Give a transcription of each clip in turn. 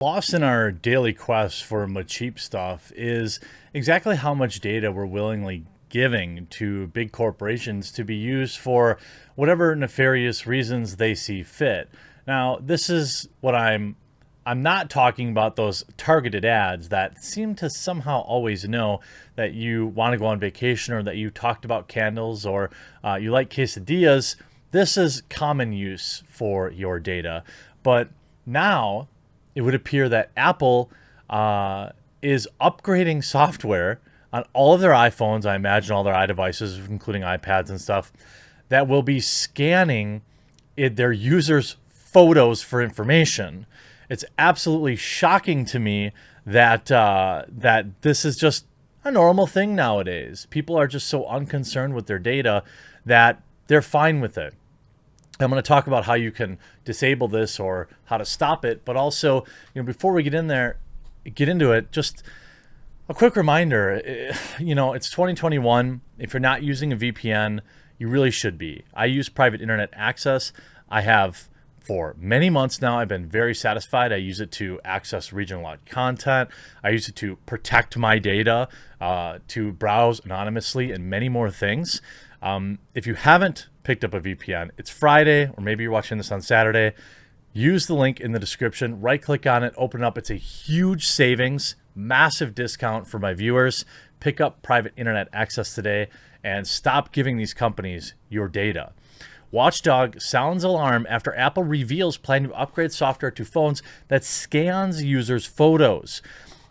Lost in our daily quest for cheap stuff is exactly how much data we're willingly giving to big corporations to be used for whatever nefarious reasons they see fit. Now, this is what I'm not talking about those targeted ads that seem to somehow always know that you want to go on vacation or that you talked about candles or you like quesadillas. This is common use for your data. But now it would appear that Apple is upgrading software on all of their iPhones, I imagine all their iDevices, including iPads and stuff, that will be scanning their users' photos for information. It's absolutely shocking to me that that this is just a normal thing nowadays. People are just so unconcerned with their data that they're fine with it. I'm going to talk about how you can disable this or how to stop it, but also, before we get into it, just a quick reminder, it's 2021. If you're not using a VPN, you really should be. I use private internet access. I have for many months now. I've been very satisfied. I use it to access regional content. I use it to protect my data, to browse anonymously, and many more things. If you haven't picked up a VPN, it's Friday, or maybe you're watching this on Saturday. Use the link in the description, right click on it, open it up. It's a huge savings, massive discount for my viewers. Pick up private internet access today and stop giving these companies your data. Watchdog sounds alarm after Apple reveals plan to upgrade software to phones that scans users' photos.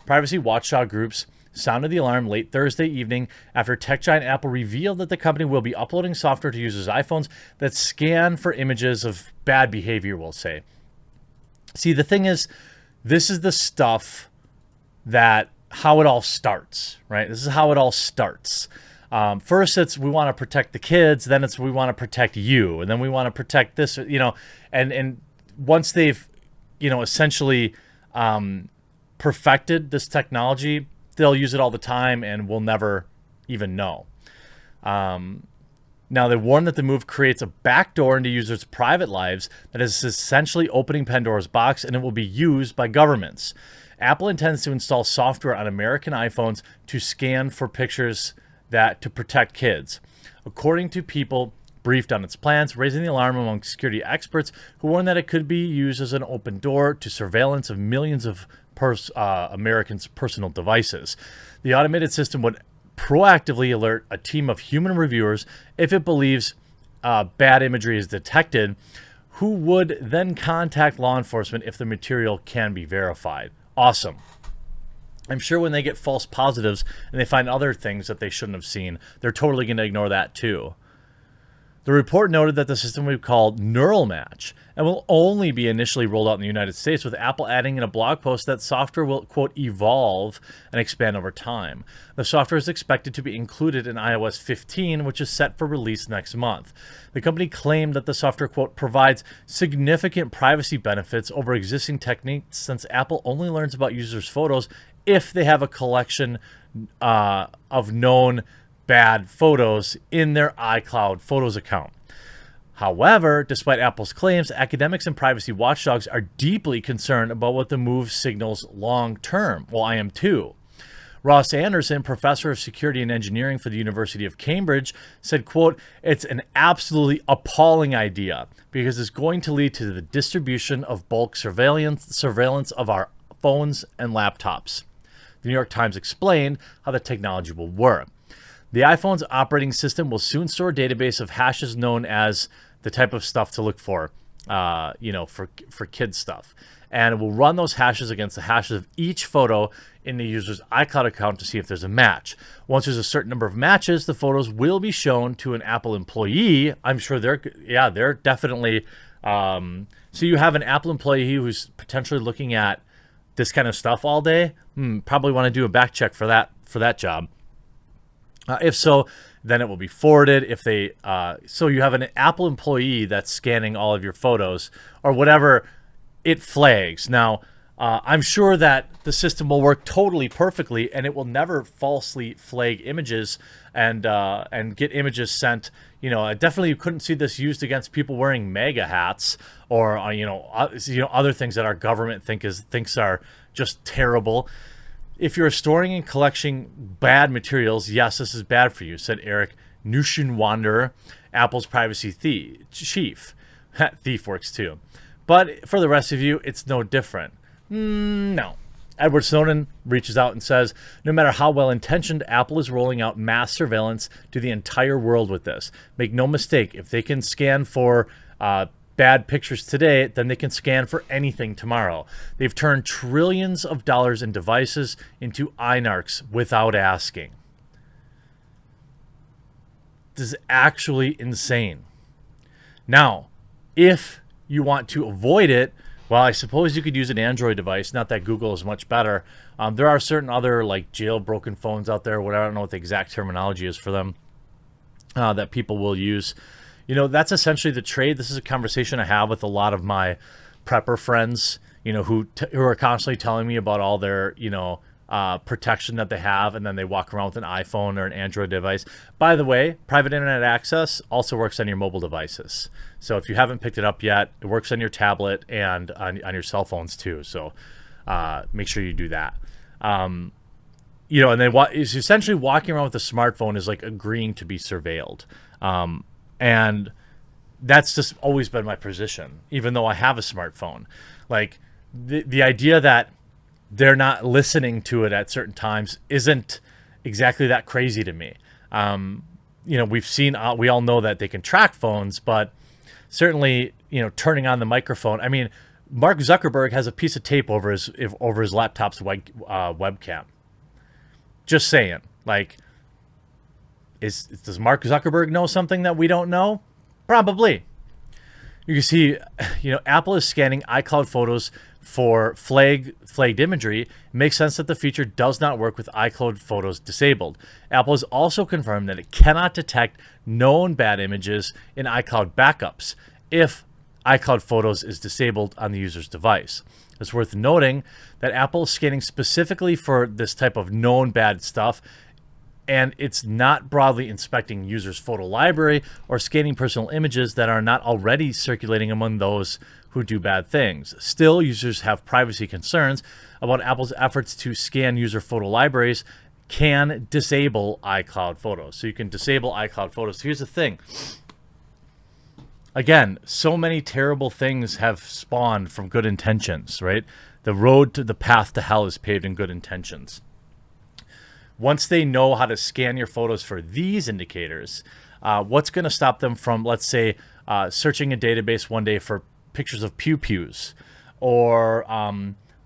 Privacy watchdog groups sounded the alarm late Thursday evening after tech giant Apple revealed that the company will be uploading software to users' iPhones that scan for images of bad behavior, we'll say. See, the thing is, this is the stuff that how it all starts, right? This is how it all starts. First, it's we want to protect the kids. Then it's we want to protect you. And then we want to protect this, and once they've, essentially perfected this technology, they'll use it all the time and we'll never even know. Now, they warn that the move creates a backdoor into users' private lives that is essentially opening Pandora's box, and it will be used by governments. Apple intends to install software on American iPhones to scan for pictures to protect kids. According to people briefed on its plans, raising the alarm among security experts who warn that it could be used as an open door to surveillance of millions of Americans' personal devices. The automated system would proactively alert a team of human reviewers if it believes bad imagery is detected, who would then contact law enforcement if the material can be verified. Awesome. I'm sure when they get false positives and they find other things that they shouldn't have seen, they're totally going to ignore that too. The report noted that the system will be called Neural Match and will only be initially rolled out in the United States, with Apple adding in a blog post that software will, quote, evolve and expand over time. The software is expected to be included in iOS 15, which is set for release next month. The company claimed that the software, quote, provides significant privacy benefits over existing techniques, since Apple only learns about users' photos if they have a collection of known bad photos in their iCloud Photos account. However, despite Apple's claims, academics and privacy watchdogs are deeply concerned about what the move signals long term. Well, I am too. Ross Anderson, professor of security and engineering for the University of Cambridge, said, quote, "It's an absolutely appalling idea because it's going to lead to the distribution of bulk surveillance of our phones and laptops." The New York Times explained how the technology will work. The iPhone's operating system will soon store a database of hashes known as the type of stuff to look for, for kids stuff. And it will run those hashes against the hashes of each photo in the user's iCloud account to see if there's a match. Once there's a certain number of matches, the photos will be shown to an Apple employee. I'm sure they're definitely. So you have an Apple employee who's potentially looking at this kind of stuff all day. Probably want to do a back check for that job. If so, then it will be forwarded. If they, so you have an Apple employee that's scanning all of your photos or whatever it flags. Now, I'm sure that the system will work totally perfectly, and it will never falsely flag images and get images sent. I definitely couldn't see this used against people wearing MAGA hats or other things that our government thinks are just terrible. If you're storing and collecting bad materials, yes, this is bad for you," said Eric Nuschenwander, Apple's privacy chief. Thief works too. But for the rest of you, it's no different. No. Edward Snowden reaches out and says, "No matter how well-intentioned, Apple is rolling out mass surveillance to the entire world with this. Make no mistake, if they can scan for bad pictures today, then they can scan for anything tomorrow. They've turned trillions of dollars in devices into iNarcs without asking." This is actually insane. Now, if you want to avoid it, well, I suppose you could use an Android device. Not that Google is much better. There are certain other like jailbroken phones out there, whatever. I don't know what the exact terminology is for them, that people will use. That's essentially the trade. This is a conversation I have with a lot of my prepper friends, who are constantly telling me about all their, protection that they have, and then they walk around with an iPhone or an Android device. By the way, private internet access also works on your mobile devices. So if you haven't picked it up yet, it works on your tablet and on your cell phones too. So make sure you do that. And then is essentially walking around with a smartphone is like agreeing to be surveilled. And that's just always been my position, even though I have a smartphone. Like the idea that they're not listening to it at certain times isn't exactly that crazy to me. We've seen, we all know that they can track phones, but certainly, turning on the microphone. I mean, Mark Zuckerberg has a piece of tape over his laptop's webcam. Just saying. Like, does Mark Zuckerberg know something that we don't know? Probably. You can see, Apple is scanning iCloud photos for flagged imagery. It makes sense that the feature does not work with iCloud photos disabled. Apple has also confirmed that it cannot detect known bad images in iCloud backups if iCloud photos is disabled on the user's device. It's worth noting that Apple is scanning specifically for this type of known bad stuff, and it's not broadly inspecting users' photo library or scanning personal images that are not already circulating among those who do bad things. Still, users have privacy concerns about Apple's efforts to scan user photo libraries can disable iCloud photos. So you can disable iCloud photos. So here's the thing. Again, so many terrible things have spawned from good intentions, right? The path to hell is paved in good intentions. Once they know how to scan your photos for these indicators, what's going to stop them from, let's say, searching a database one day for pictures of pew-pews or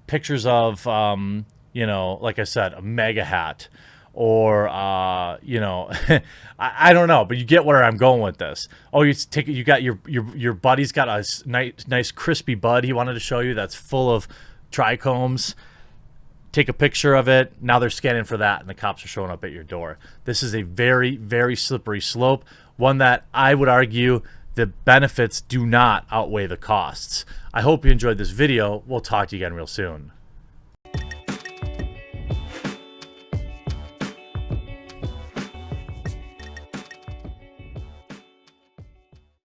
pictures of, like I said, a MAGA hat or, I don't know, but you get where I'm going with this. Oh, you got your buddy's got a nice crispy bud he wanted to show you that's full of trichomes. Take a picture of it. Now they're scanning for that, and the cops are showing up at your door. This is a very, very slippery slope, one that I would argue the benefits do not outweigh the costs. I hope you enjoyed this video. We'll talk to you again real soon.